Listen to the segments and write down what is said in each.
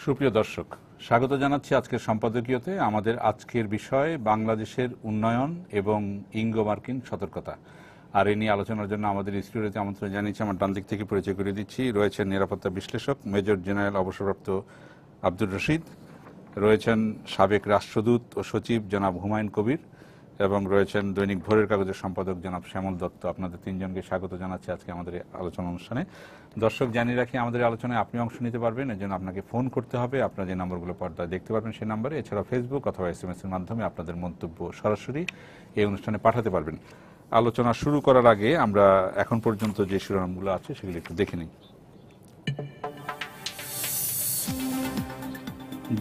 সুপ্রিয় দর্শক, স্বাগত জানাচ্ছি আজকের সম্পাদকীয়তে। আমাদের আজকের বিষয় বাংলাদেশের উন্নয়ন এবং ইঙ্গো মার্কিন সতর্কতা। আর এ নিয়ে আলোচনার জন্য আমাদের স্টুডিওতে আমন্ত্রণ জানিয়েছি। আমার ডান দিক থেকে পরিচয় করে দিচ্ছি। রয়েছেন নিরাপত্তা বিশ্লেষক মেজর জেনারেল অবসরপ্রাপ্ত আব্দুর রশিদ, রয়েছেন সাবেক রাষ্ট্রদূত ও সচিব জনাব হুমায়ুন কবির, এবং রয়েছেন দৈনিক ভোরের কাগজের সম্পাদক জনাব শ্যামল দত্ত। আপনাদের তিনজনকে স্বাগত জানাচ্ছি আজকে আমাদের আলোচনা অনুষ্ঠানে। দর্শক, জানিয়ে রাখি আমাদের আলোচনায় আপনি অংশ নিতে পারবেন, এর জন্য আপনাকে ফোন করতে হবে। আপনারা যে নম্বরগুলো পর্দায় দেখতে পারবেন সেই নম্বরে, এছাড়া ফেসবুক অথবা SMS এর মাধ্যমে আপনাদের মন্তব্য সরাসরি এই অনুষ্ঠানে পাঠাতে পারবেন। আলোচনা শুরু করার আগে আমরা এখন পর্যন্ত যে শিরোনামগুলো আছে সেগুলো একটু দেখে নিই।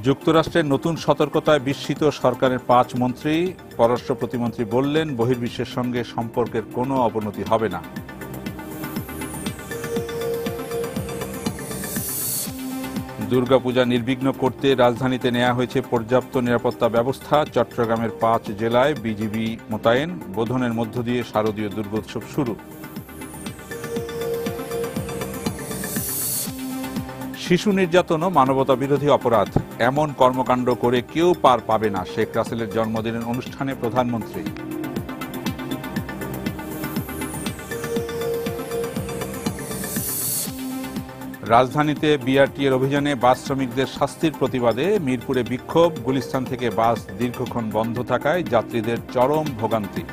যুক্তরাষ্ট্রের নতুন সতর্কতায় বিস্মিত সরকারের 5 মন্ত্রী। পররাষ্ট্র প্রতিমন্ত্রী বললেন, বহির্বিশ্বের সঙ্গে সম্পর্কের কোনো অবনতি হবে না। দুর্গাপূজা নির্বিঘ্ন করতে রাজধানীতে নেওয়া হয়েছে পর্যাপ্ত নিরাপত্তা ব্যবস্থা। চট্টগ্রামের 5 জেলায় বিজিবি মোতায়েন। বোধনের মধ্য দিয়ে শারদীয় দুর্গোৎসব শুরু। শিশু নির্যাতন ও মানবতা বিরোধী অপরাধ, এমন কর্মকাণ্ড করে কেউ পার পাবে না। শেখ রাসেলের জন্মদিনের অনুষ্ঠানে প্রধানমন্ত্রী। রাজধানীতে বিআরটি এর অভিযানে বাস শ্রমিকদের শাস্তির প্রতিবাদে মিরপুরে বিক্ষোভ। গুলিস্তান থেকে বাস দীর্ঘক্ষণ বন্ধ থাকায় যাত্রীদের চরম ভোগান্তি।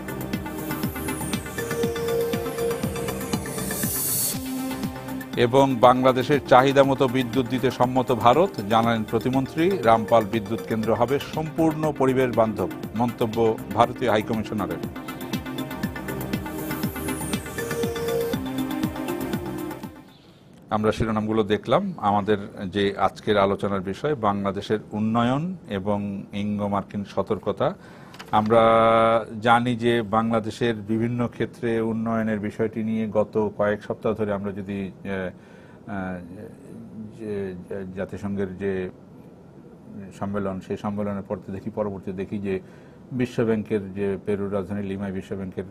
এবং বাংলাদেশের চাহিদা মতো বিদ্যুৎ দিতে সম্মত ভারত, জানালেন প্রতিমন্ত্রী। রামপাল বিদ্যুৎ কেন্দ্র হবে সম্পূর্ণ পরিবেশ বান্ধব, মন্তব্য ভারতীয় হাইকমিশনারের। আমরা শিরোনামগুলো দেখলাম। আমাদের যে আজকের আলোচনার বিষয় বাংলাদেশের উন্নয়ন এবং ইঙ্গো মার্কিন সতর্কতা। আমরা জানি যে বাংলাদেশের বিভিন্ন ক্ষেত্রে উন্নয়নের বিষয়টি নিয়ে গত কয়েক সপ্তাহ ধরে আমরা যদি জাতিসংঘের যে সম্মেলন, সেই সম্মেলনের পর দেখি, পরবর্তীতে দেখি যে বিশ্বব্যাংকের যে পেরুর রাজধানী লিমায় বিশ্বব্যাংকের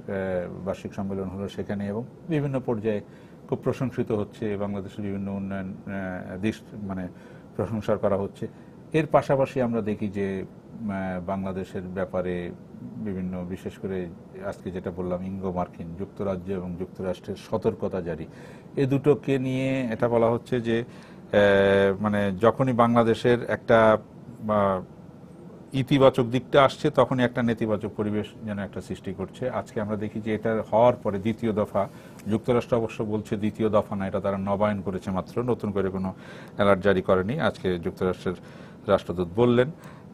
বার্ষিক সম্মেলন হলো সেখানে, এবং বিভিন্ন পর্যায়ে খুব প্রশংসিত হচ্ছে বাংলাদেশের বিভিন্ন উন্নয়ন দিক, মানে প্রশংসা করা হচ্ছে। এর পাশাপাশি আমরা দেখি যে বাংলাদেশের ব্যাপারে বিভিন্ন, বিশেষ করে আজকে যেটা বললাম ইঙ্গো মার্কিন, যুক্তরাজ্য এবং যুক্তরাষ্ট্রের সতর্কতা জারি, এ দুটোকে নিয়ে এটা বলা হচ্ছে যে মানে যখনই বাংলাদেশের একটা ইতিবাচক দিকটা আসছে তখনই একটা নেতিবাচক পরিবেশ যেন একটা সৃষ্টি করছে। আজকে আমরা দেখি যে এটা হওয়ার পরে দ্বিতীয় দফা, যুক্তরাষ্ট্র অবশ্য বলছে দ্বিতীয় দফা না, এটা তারা নবায়ন করেছে মাত্র, নতুন করে কোনো অ্যালার্ট জারি করেনি। আজকে যুক্তরাষ্ট্রের রাষ্ট্রদূত বললেন।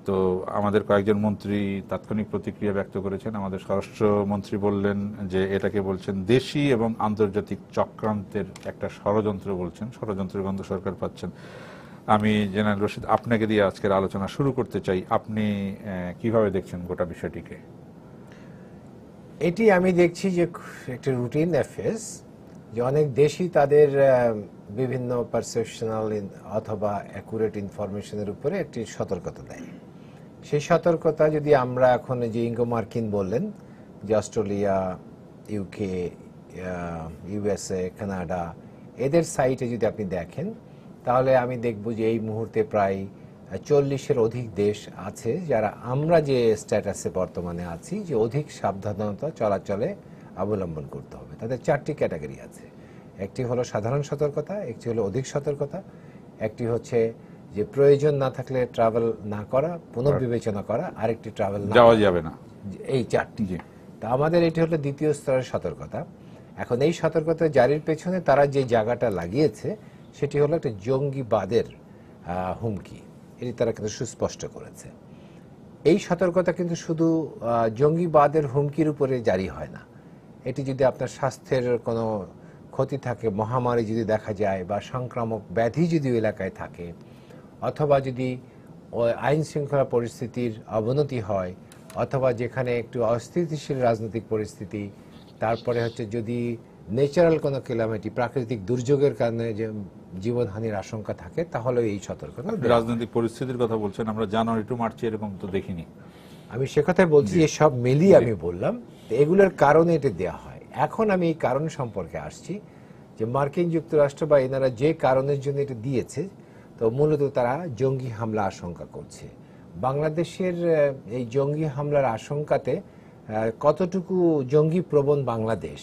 তো আমাদের কয়েকজন মন্ত্রী তাৎক্ষণিক প্রতিক্রিয়া ব্যক্ত করেছেন। আমাদের স্বরাষ্ট্রমন্ত্রী বললেন যে এটাকে বলছেন দেশি এবং আন্তর্জাতিক চক্রান্তের একটা ষড়যন্ত্র, বলছেন ষড়যন্ত্রের গন্ধ সরকার পাচ্ছেন। আমি জেনারেল রশিদ, আপনাকে দিয়ে আজকের আলোচনা শুরু করতে চাই। আপনি কিভাবে দেখছেন গোটা বিষয়টিকে? এটি আমি দেখছি যে একটা রুটিন অ্যাফেয়ার্স, যে অনেক দেশই তাদের বিভিন্ন পারসেপশনাল অথবা অ্যাকুরেট ইনফরমেশনের উপরে একটি সতর্কতা দেয়। সেই সতর্কতা যদি আমরা এখন যে ইঙ্গো মার্কিন বললেন, যে অস্ট্রেলিয়া, ইউকে, USA, কানাডা, এদের সাইটে যদি আপনি দেখেন, তাহলে আমি দেখব যে এই মুহূর্তে প্রায় 40-এর অধিক দেশ আছে যারা আমরা যে স্ট্যাটাসে বর্তমানে আছি, যে অধিক সাবধানতা চলাচলে অবলম্বন করতে হবে। তাদের 4টি ক্যাটাগরি আছে। একটি হলো সাধারণ সতর্কতা, একটি হলো অধিক সতর্কতা, একটি হচ্ছে যে প্রয়োজন না থাকলে ট্রাভেল না করা, পুনর্বিবেচনা করা, আরেকটি ট্রাভেল যাওয়া যাবে না। এই 4টি। তা আমাদের এটি হলো দ্বিতীয় স্তরের সতর্কতা। এখন এই সতর্কতা জারির পেছনে তারা যে জায়গাটা লাগিয়েছে সেটি হলো একটা জঙ্গিবাদের হুমকি। এটি তারা কিন্তু সুস্পষ্ট করেছে। এই সতর্কতা কিন্তু শুধু জঙ্গিবাদের হুমকির উপরে জারি হয় না। এটি যদি আপনার স্বাস্থ্যের কোনো ক্ষতি থাকে, মহামারী যদি দেখা যায়, বা সংক্রামক ব্যাধি যদি এলাকায় থাকে, অথবা যদি আইন শৃঙ্খলা পরিস্থিতির অবনতি হয়, অথবা যেখানে একটু অস্থিতিশীল রাজনৈতিক পরিস্থিতি, তারপরে হচ্ছে যদি ন্যাচারাল কোনো ক্যালামিটি, প্রাকৃতিক দুর্যোগের কারণে যে জীবনহানির আশঙ্কা থাকে, তাহলে এই সতর্কতা। রাজনৈতিক পরিস্থিতির কথা বলছেন, আমরা জানুয়ারি টু মার্চে এরকম তো দেখিনি। আমি সে কথাই বলছি, যে সব মিলিয়ে আমি বললাম এগুলোর কারণে এটা দেওয়া হয়। এখন আমি এই কারণ সম্পর্কে আসছি, যে মার্কিন যুক্তরাষ্ট্র বা এনারা যে কারণের জন্য এটা দিয়েছে, তো মূলত তারা জঙ্গি হামলা আশঙ্কা করছে। বাংলাদেশের এই জঙ্গি হামলার আশঙ্কাতে কতটুকু জঙ্গি প্রবণ বাংলাদেশ,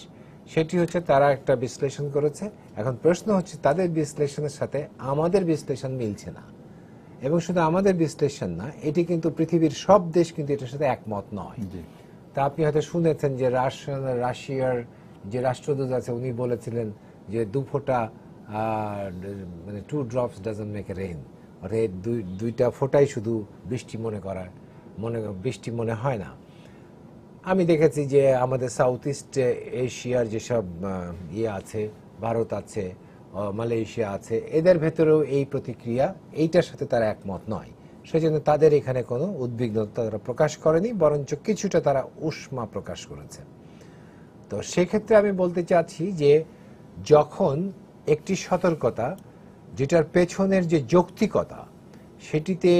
সেটি হচ্ছে তারা একটা বিশ্লেষণ করেছে। এখন প্রশ্ন হচ্ছে তাদের বিশ্লেষণের সাথে আমাদের বিশ্লেষণ মিলছে না, এবং শুধু আমাদের বিশ্লেষণ না, এটি কিন্তু পৃথিবীর সব দেশ কিন্তু এটার সাথে একমত নয়। তা আপনি হয়তো শুনেছেন যে রাশিয়ার যে রাষ্ট্রদূত আছে উনি বলেছিলেন যে 2 ফোঁটা মানে 2 drops doesn't make a rain, অর্থাৎ দুইটা ফোঁটাই শুধু বৃষ্টি বৃষ্টি মনে হয় না। আমি দেখেছি যে আমাদের সাউথ ইস্ট এশিয়ার যেসব ইয়ে আছে, ভারত আছে, মালয়েশিয়া আছে, এদের ভেতরেও এই প্রতিক্রিয়া, এইটার সাথে তারা একমত নয়। সেজন্য তাদের এখানে কোনো উদ্বিগ্নতা তারা প্রকাশ করেনি, বরঞ্চ কিছুটা তারা উষ্মা প্রকাশ করেছে। তো সেক্ষেত্রে আমি বলতে চাচ্ছি যে যখন একটি সতর্কতা, যেটার পেছনের যে যৌক্তিকতা, সেটিতে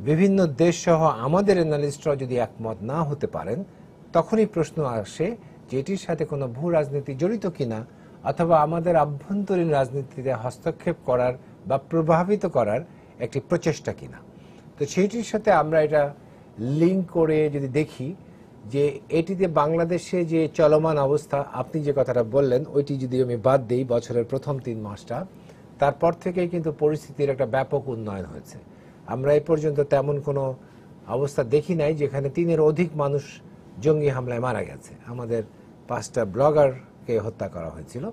বিভিন্ন দেশ সহ আমাদের অ্যানালিস্টরা যদি একমত না হতে পারেন, তখনই প্রশ্ন আসে যে এটির সাথে কোনো ভূ রাজনীতি জড়িত কিনা, অথবা আমাদের আভ্যন্তরীণ রাজনীতিতে হস্তক্ষেপ করার বা প্রভাবিত করার একটি প্রচেষ্টা কিনা। তো সেইটির সাথে আমরা এটা লিঙ্ক করে যদি দেখি যে এটিতে বাংলাদেশে যে চলমান অবস্থা, আপনি যে কথাটা বললেন ওইটি যদি আমি বাদ দিই, বছরের প্রথম 3 মাসটা, তারপর থেকেই কিন্তু পরিস্থিতির একটা ব্যাপক উন্নয়ন হয়েছে। আমরা এই পর্যন্ত তেমন কোনো অবস্থা দেখি নাই যেখানে 3-এর অধিক মানুষ জঙ্গি হামলায় মারা গেছে। আমাদের 5টা ব্লগারকে হত্যা করা হয়েছিল।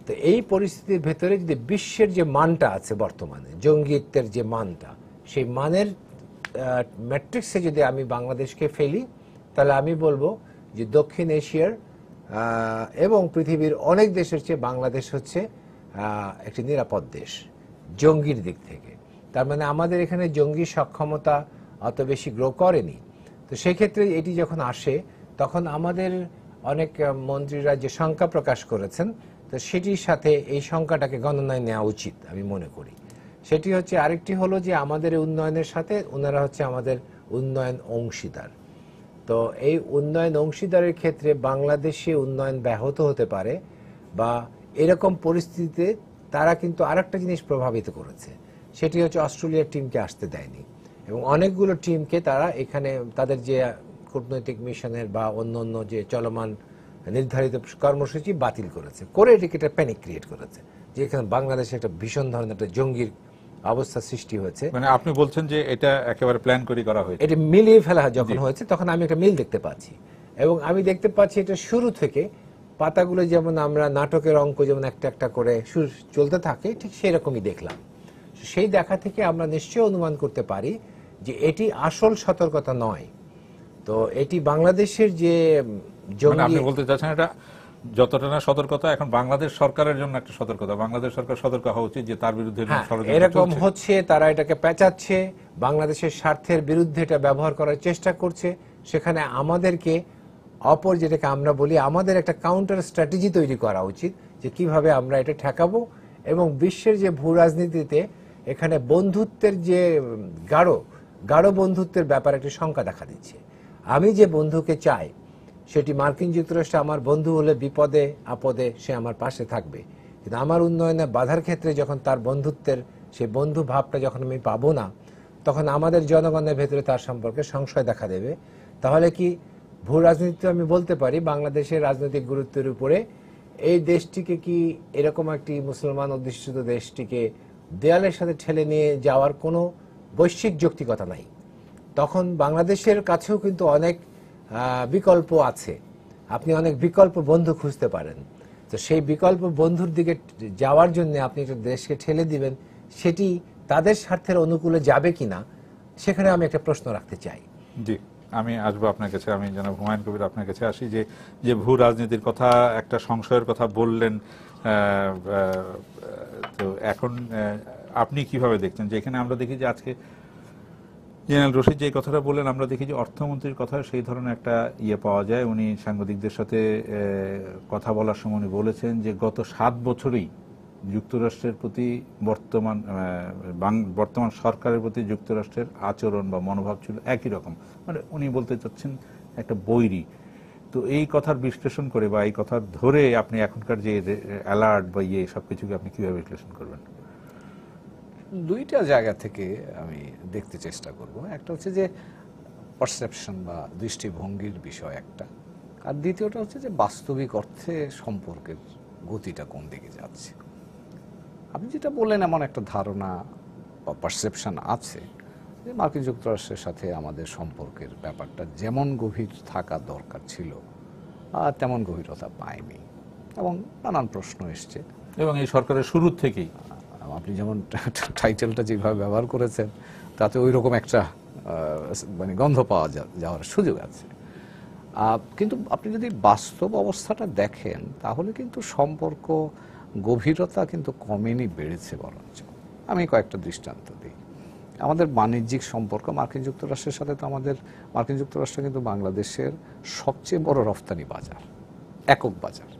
তো এই পরিস্থিতির ভেতরে যদি বিশ্বের যে মানটা আছে বর্তমানে, জঙ্গিত্বের যে মানটা, সেই মানের ম্যাট্রিক্সে যদি আমি বাংলাদেশকে ফেলি, তাহলে আমি বলবো যে দক্ষিণ এশিয়ার এবং পৃথিবীর অনেক দেশের চেয়ে বাংলাদেশ হচ্ছে একটি নিরাপদ দেশ জঙ্গির দিক থেকে। তার মানে আমাদের এখানে জঙ্গি সক্ষমতা অত বেশি গ্রো করেনি। তো সেক্ষেত্রে এটি যখন আসে, তখন আমাদের অনেক মন্ত্রীরা যে শঙ্কা প্রকাশ করেছেন, তো সেটির সাথে এই শঙ্কাটাকে গণনায় নেওয়া উচিত আমি মনে করি। সেটি হচ্ছে, আরেকটি হলো যে আমাদের উন্নয়নের সাথে ওনারা হচ্ছে আমাদের উন্নয়ন অংশীদার। তো এই উন্নয়ন অংশীদারের ক্ষেত্রে বাংলাদেশে উন্নয়ন ব্যাহত হতে পারে, বা এরকম পরিস্থিতিতে তারা কিন্তু আরেকটা জিনিস প্রভাবিত করেছে, সেটি হচ্ছে অস্ট্রেলিয়ার টিমকে আসতে দেয়নি, এবং অনেকগুলো টিমকে তারা এখানে তাদের যে কূটনৈতিক মিশনের বা অন্য যে চলমান নির্ধারিত কর্মসূচি বাতিল করেছে, করে এটিকে একটা প্যানিক ক্রিয়েট করেছে, যে এখানে বাংলাদেশে একটা ভীষণ ধরনের একটা জঙ্গির অবস্থা সৃষ্টি হয়েছে। মানে আপনি বলছেন যে এটা একেবারে প্ল্যান করে করা হয়েছে, এটা মিলিয়ে ফেলা যখন হয়েছে, তখন আমি একটা মিল দেখতে পাচ্ছি। এবং আমি দেখতে পাচ্ছি এটা শুরু থেকে পাতাগুলো যেমন আমরা নাটকের অঙ্ক যেমন একটা একটা করে চলতে থাকে, ঠিক সেই রকমই দেখলাম। সেই দেখা থেকে আমরা নিশ্চয়ই অনুমান করতে পারি যে এটি আসল সতর্কতা নয়। তো এটি বাংলাদেশের যে মানে আপনি বলতে চাচ্ছেন এটা যতটা না সতর্কতা, এখন বাংলাদেশ সরকারের জন্য একটা সতর্কতা, বাংলাদেশ সরকার সতর্ক হওয়া উচিত যে তার বিরুদ্ধে এরকম হচ্ছে, তারা এটাকে পেঁচাচ্ছে, বাংলাদেশের স্বার্থের বিরুদ্ধে এটা ব্যবহার করার চেষ্টা করছে। সেখানে আমাদেরকে অপর যেটাকে আমরা বলি, আমাদের একটা কাউন্টার স্ট্র্যাটেজি তৈরি করা উচিত, যে কিভাবে আমরা এটা ঠেকাবো। এবং বিশ্বের যে ভূ রাজনীতিতে এখানে বন্ধুত্বের যে গাঢ় বন্ধুত্বের ব্যাপারে একটা শঙ্কা দেখা দিচ্ছে। আমি যে বন্ধুকে চাই, সেটি মার্কিন যুক্তরাষ্ট্র আমার বন্ধু হলে বিপদে আপদে সে আমার পাশে থাকবে, কিন্তু আমার উন্নয়নে বাধার ক্ষেত্রে যখন তার বন্ধুত্বের সেই বন্ধু ভাবটা যখন আমি পাবো না, তখন আমাদের জনগণের ভেতরে তার সম্পর্কে সংশয় দেখা দেবে। তাহলে কি ভূ রাজনীতি আমি বলতে পারি বাংলাদেশের রাজনৈতিক গুরুত্বের উপরে এই দেশটিকে কি এরকম একটি মুসলমান অধ্যুষিত দেশটিকে দেয়ালের সাথে ঠেলে নিয়ে যাওয়ার কোনো বৈশ্বিক যৌক্তিকতা নাই। তখন বাংলাদেশের কাছেও কিন্তু অনেক বিকল্প আছে, আপনি অনেক বিকল্প বন্ধু খুঁজতে পারেন। তো সেই বিকল্প বন্ধুর দিকে যাওয়ার জন্য আপনি একটা দেশকে ঠেলে দিবেন, সেটি তাদের স্বার্থের অনুকূলে যাবে কিনা, সেখানে আমি একটা প্রশ্ন রাখতে চাই। জি, আমি আসবো আপনার কাছে। আমি জনাব হুমায়ুন কবির আপনার কাছে আসি, যে ভূ রাজনীতির কথা, একটা সংশয়ের কথা বললেন, তো এখন আপনি কিভাবে দেখছেন যে এখানে আমরা দেখি যে আজকে জেনারেল রশিদ যে কথাটা বললেন, আমরা দেখি যে অর্থমন্ত্রীর কথা সেই ধরনের একটা পাওয়া যায়। উনি সাংবাদিকদের সাথে কথা বলার সময় উনি বলেছেন যে গত 7 বছরেই যুক্তরাষ্ট্রের প্রতি বর্তমান সরকারের প্রতি যুক্তরাষ্ট্রের আচরণ বা মনোভাব ছিল একই রকম। মানে উনি বলতে চাচ্ছেন একটা বৈরী। তো এই কথার বিশ্লেষণ করে বা এই কথা ধরে আপনি এখনকার যে অ্যালার্ট বা সবকিছুকে আপনি কিভাবে বিশ্লেষণ করবেন? দুইটা জায়গা থেকে আমি দেখতে চেষ্টা করব। একটা হচ্ছে যে পারসেপশন বা দৃষ্টিভঙ্গির বিষয় একটা, আর দ্বিতীয়টা হচ্ছে যে বাস্তবিক অর্থে সম্পর্কের গতিটা কোন দিকে যাচ্ছে। আপনি যেটা বললেন, এমন একটা ধারণা বা পারসেপশন আছে যে মার্কিন যুক্তরাষ্ট্রের সাথে আমাদের সম্পর্কের ব্যাপারটা যেমন গভীর থাকা দরকার ছিল তেমন গভীরতা পায়নি, এবং নানান প্রশ্ন এসছে। এবং এই সরকারের শুরুর থেকেই আপনি যেমন টাইটেলটা যেভাবে ব্যবহার করেছেন, তাতে ওই রকম একটা মানে গন্ধ পাওয়া যাওয়ার সুযোগ আছে। কিন্তু আপনি যদি বাস্তব অবস্থাটা দেখেন, তাহলে কিন্তু সম্পর্ক গভীরতা কিন্তু কমেনি, বেড়েছে বরঞ্চ। আমি কয়েকটা দৃষ্টান্ত দিই। আমাদের বাণিজ্যিক সম্পর্ক মার্কিন যুক্তরাষ্ট্রের সাথে, তো আমাদের মার্কিন যুক্তরাষ্ট্র কিন্তু বাংলাদেশের সবচেয়ে বড় রফতানি বাজার, একক বাজার।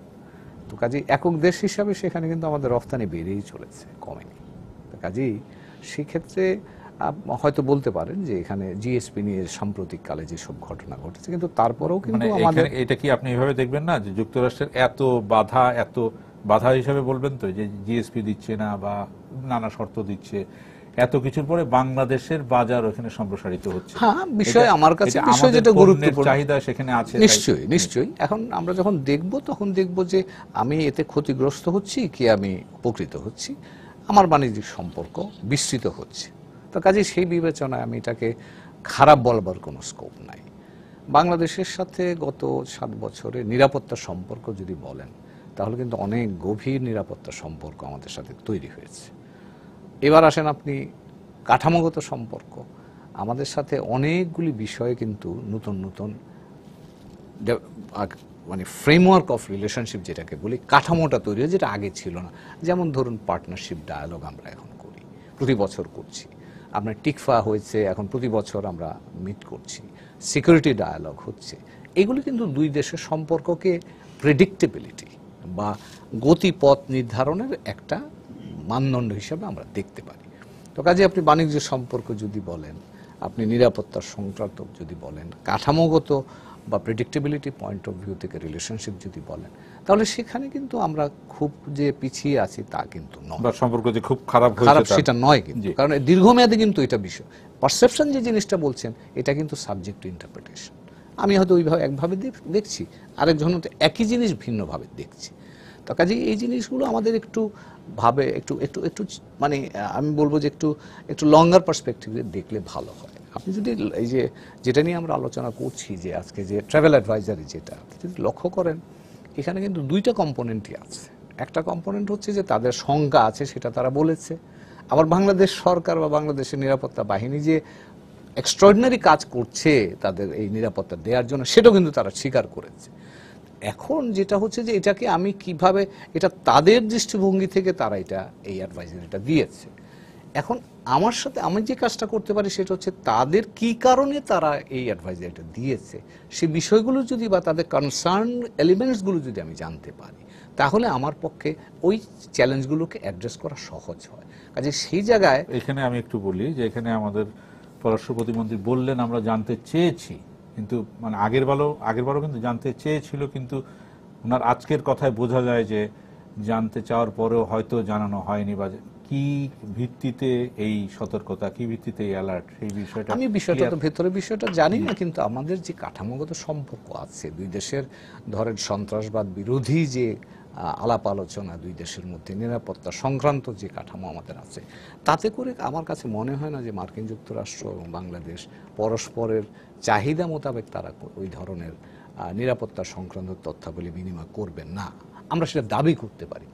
তো কাজেই একক দেশ হিসাবে সেখানে কিন্তু আমাদের রফতানি বেড়েই চলেছে, কমেনি। তো কাজেই সেক্ষেত্রে হয়তো বলতে পারেন যে এখানে জিএসপি নিয়ে সাম্প্রতিক কালে যেসব ঘটনা ঘটেছে, কিন্তু তারপরেও কিন্তু আমাদের এটা কি আপনি এভাবে দেখবেন না যে যুক্তরাষ্ট্রের এত বাধা হিসাবে বলবেন তো, যে জিএসপি দিচ্ছে না বা নানা শর্ত দিচ্ছে, এত কিছুর পরে বাংলাদেশের বাজার ওখানে সম্প্রসারিত হচ্ছে। হ্যাঁ, বিষয় আমার কাছে বিষয় যেটা গুরুত্বপূর্ণ, চাহিদা সেখানে আছে। নিশ্চয়ই এখন আমরা যখন দেখব, তখন দেখব যে আমি এতে ক্ষতিগ্রস্ত হচ্ছি কি আমি উপকৃত হচ্ছি, আমার বাণিজ্যিক সম্পর্ক বিস্তৃত হচ্ছে। তো কাজে সেই বিবেচনায় আমি এটাকে খারাপ বলবার কোনো স্কোপ নাই। বাংলাদেশের সাথে গত 7 বছরে নিরাপত্তা সম্পর্ক যদি বলেন, তাহলে কিন্তু অনেক গভীর নিরাপত্তা সম্পর্ক আমাদের সাথে তৈরি হয়েছে। এবার আসেন আপনি কাঠামোগত সম্পর্ক, আমাদের সাথে অনেকগুলি বিষয়ে কিন্তু নতুন নতুন মানে ফ্রেমওয়ার্ক অফ রিলেশনশিপ যেটাকে বলি, কাঠামোটা তৈরি হয়, যেটা আগে ছিল না। যেমন ধরুন পার্টনারশিপ ডায়ালগ আমরা এখন করি, প্রতি বছর করছি। আপনার টিকফা হয়েছে, এখন প্রতি বছর আমরা মিট করছি। সিকিউরিটি ডায়ালগ হচ্ছে। এগুলি কিন্তু দুই দেশের সম্পর্ককে প্রেডিক্টেবিলিটি বা গতিপথ নির্ধারণের একটা মানদণ্ড হিসাবে আমরা দেখতে পারি। তো কাজে আপনি বাণিজ্য সম্পর্ক যদি বলেন, আপনি নিরাপত্তার সংক্রান্ত যদি বলেন, কাঠামোগত বা প্রেডিক্টেবিলিটি পয়েন্ট অফ ভিউ থেকে রিলেশনশিপ যদি বলেন, তাহলে সেখানে কিন্তু আমরা খুব যে পিছিয়ে আছি তা কিন্তু নয়, বা সম্পর্ক যে খুব খারাপ সেটা নয় কিন্তু। কারণ দীর্ঘমেয়াদে কিন্তু এটা বিষয়, পারসেপশন যে জিনিসটা বলছেন, এটা কিন্তু সাবজেক্ট টু ইন্টারপ্রিটেশন। আমি হয়তো ওইভাবে একভাবে দেখছি, আরেকজন হয়তো একই জিনিস ভিন্নভাবে দেখছি। তো কাজে এই জিনিসগুলো আমাদের একটু ভাবে একটু একটু একটু মানে আমি বলবো যে একটু লঙ্গার পার্সপেক্টিভে দেখলে ভালো হয়। আপনি যদি এই যে যেটা নিয়ে আমরা আলোচনা করছি, যে আজকে যে ট্রাভেল অ্যাডভাইজারি, যেটা যদি লক্ষ্য করেন, এখানে কিন্তু দুইটা কম্পোনেন্টই আছে। একটা কম্পোনেন্ট হচ্ছে যে তাদের সংখ্যা আছে, সেটা তারা বলেছে। আবার বাংলাদেশ সরকার বা বাংলাদেশের নিরাপত্তা বাহিনী যে এক্সট্রাঅর্ডিনারি কাজ করছে তাদের এই নিরাপত্তা দেওয়ার জন্য, সেটাও কিন্তু তারা স্বীকার করেছে। এখন যেটা হচ্ছে যে এটাকে আমি কিভাবে, এটা তাদের দৃষ্টিভঙ্গি থেকে তারা এই অ্যাডভাইজারিটা দিয়েছে। এখন আমার সাথে আমি যে কাজটা করতে পারি, সেটা হচ্ছে তাদের কি কারণে তারা এই অ্যাডভাইজারিটা দিয়েছে, সেই বিষয়গুলো যদি বা তাদের কনসার্ন এলিমেন্টসগুলো যদি আমি জানতে পারি, তাহলে আমার পক্ষে ওই চ্যালেঞ্জগুলোকে অ্যাড্রেস করা সহজ হয়। কাজে সেই জায়গায় এখানে আমি একটু বলি যে এখানে আমাদের পররাষ্ট্র প্রতিমন্ত্রী বললেন আমরা জানতে চেয়েছি, কিন্তু মানে আগেরবারও কিন্তু জানতে চেয়েছিল, কিন্তু ওনার আজকের কথায় বোঝা যায় যে জানতে চাওয়ার পরেও হয়তো জানানো হয়নি, বা কি ভিত্তিতে এই সতর্কতা, কি ভিত্তিতে এই অ্যালার্ট, সেই বিষয়টা আমি ভেতরের বিষয়টা জানি না। কিন্তু আমাদের যে কাঠামোগত সম্পর্ক আছে দুই দেশের, ধরেন সন্ত্রাসবাদ বিরোধী যে আলাপ আলোচনা দুই দেশের মধ্যে, নিরাপত্তা সংক্রান্ত যে কাঠামো আমাদের আছে, তাতে করে আমার কাছে মনে হয় না যে মার্কিন যুক্তরাষ্ট্র এবং বাংলাদেশ পরস্পরের চাহিদা মোতাবেক তারা ওই ধরনের নিরাপত্তা সংক্রান্ত তথ্যাবলী বিনিময় করবেন না। আমরা সেটা দাবি করতে পারি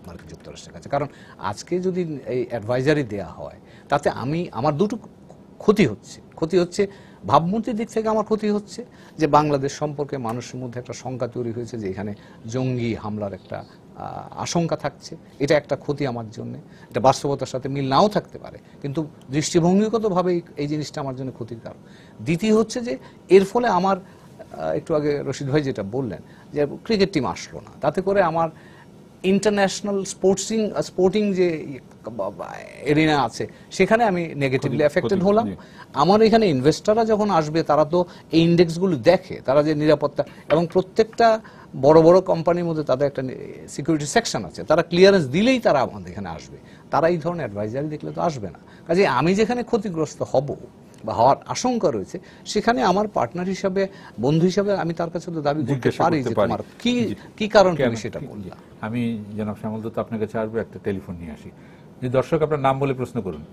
মার্কিন যুক্তরাষ্ট্রের কাছে। কারণ আজকে যদি এই অ্যাডভাইজারি দেয়া হয়, তাতে আমার দুটো ক্ষতি হচ্ছে ভাবমূর্তির দিক থেকে। আমার ক্ষতি হচ্ছে যে বাংলাদেশ সম্পর্কে মানুষের মধ্যে একটা শঙ্কা তৈরি হয়েছে যে এখানে জঙ্গি হামলার একটা আশঙ্কা থাকছে। এটা একটা ক্ষতি আমার জন্য। এটা বাস্তবতার সাথে মিল নাও থাকতে পারে, কিন্তু দৃষ্টিভঙ্গিগতভাবে এই জিনিসটা আমার জন্য ক্ষতির কারণ। দ্বিতীয় হচ্ছে যে এর ফলে আমার একটু আগে রশিদ ভাই যেটা বললেন যে ক্রিকেট টিম আসলো না, তাতে করে আমার ইন্টারন্যাশনাল স্পোর্টিং যে এরিনা আছে সেখানে আমি নেগেটিভলি এফেক্টেড হলাম। আমার এখানে ইনভেস্টররা যখন আসবে তারা তো এই ইন্ডেক্সগুলো দেখে, তারা যে নিরাপত্তা, এবং প্রত্যেকটা বড় বড় কোম্পানির মধ্যে তাদের একটা সিকিউরিটি সেকশন আছে, তারা ক্লিয়ারেন্স দিলেই তারা আমাদের এখানে আসবে। তারা এই ধরনের অ্যাডভাইজারি দেখলে তো আসবে না। কাজে আমি যেখানে ক্ষতিগ্রস্ত হব বা হওয়ার আশঙ্কা রয়েছে সেখানে আমার পার্টনার হিসাবে, বন্ধু হিসাবে আমি তার কাছে তো দাবি করতে পারি যে তোমার কি কারণ তুমি সেটা বললা। আমি জনাব শ্যামল দত্ত আপনার কাছে আসবো, একটা টেলিফোন নিয়ে আসি। যে দর্শক আপনার নাম বলে প্রশ্ন করুন।